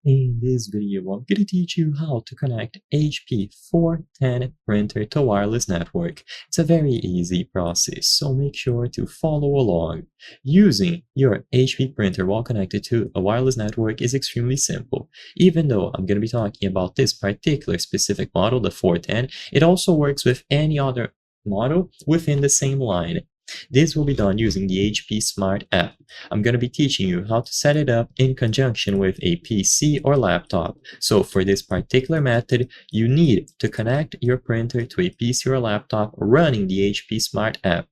In this video, I'm going to teach you how to connect HP 410 printer to wireless network. It's a very easy process, so make sure to follow along. Using your HP printer while connected to a wireless network is extremely simple. Even though I'm going to be talking about this particular specific model, the 410, it also works with any other model within the same line. This will be done using the HP Smart app. I'm going to be teaching you how to set it up in conjunction with a PC or laptop. So for this particular method, you need to connect your printer to a PC or laptop running the HP Smart app.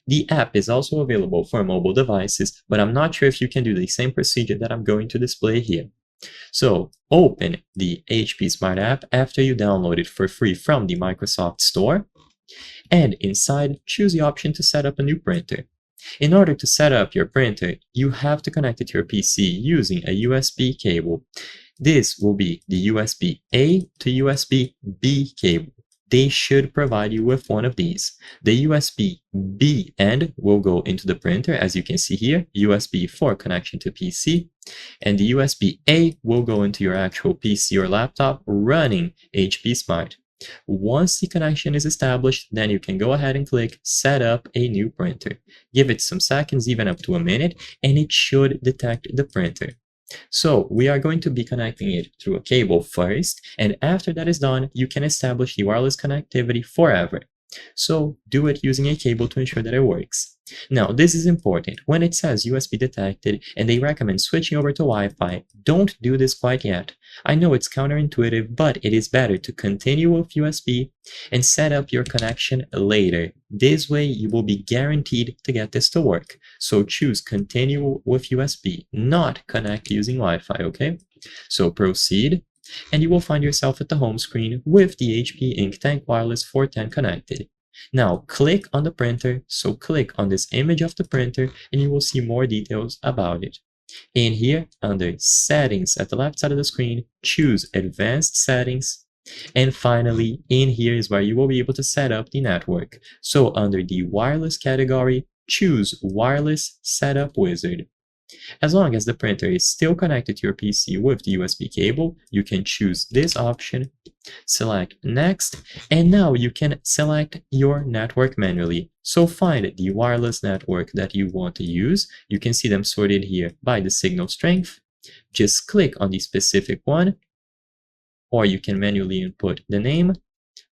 The app is also available for mobile devices, but I'm not sure if you can do the same procedure that I'm going to display here. So open the HP Smart app after you download it for free from the Microsoft Store. And inside, choose the option to set up a new printer. In order to set up your printer, you have to connect it to your PC using a USB cable. This will be the USB-A to USB-B cable. They should provide you with one of these. The USB-B end will go into the printer, as you can see here, USB for connection to PC, and the USB-A will go into your actual PC or laptop running HP Smart. Once the connection is established, then you can go ahead and click Set up a new printer. Give it some seconds, even up to a minute, and it should detect the printer. So we are going to be connecting it through a cable first, and after that is done, you can establish the wireless connectivity forever. So do it using a cable to ensure that it works. Now, this is important. When it says USB detected and they recommend switching over to Wi-Fi, don't do this quite yet. I know it's counterintuitive, but it is better to continue with USB and set up your connection later. This way, you will be guaranteed to get this to work. So choose continue with USB, not connect using Wi-Fi, okay? So proceed, and you will find yourself at the home screen with the HP Inktank Wireless 410 connected. Now click on the printer, so click on this image of the printer and you will see more details about it. In here, under Settings at the left side of the screen, choose Advanced Settings, and finally in here is where you will be able to set up the network. So under the Wireless category, choose Wireless Setup Wizard. As long as the printer is still connected to your PC with the USB cable, you can choose this option, select Next, and now you can select your network manually. So find the wireless network that you want to use. You can see them sorted here by the signal strength. Just click on the specific one, or you can manually input the name.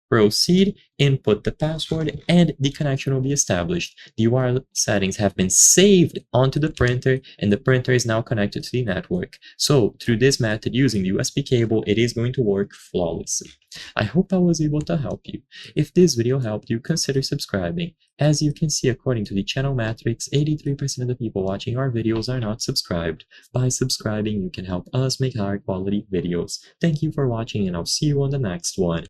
Proceed, input the password, and the connection will be established. The wireless settings have been saved onto the printer, and the printer is now connected to the network. So through this method, using the USB cable, it is going to work flawlessly. I hope I was able to help you. If this video helped you, consider subscribing. As you can see, according to the channel metrics, 83% of the people watching our videos are not subscribed. By subscribing, you can help us make higher quality videos. Thank you for watching, and I'll see you on the next one.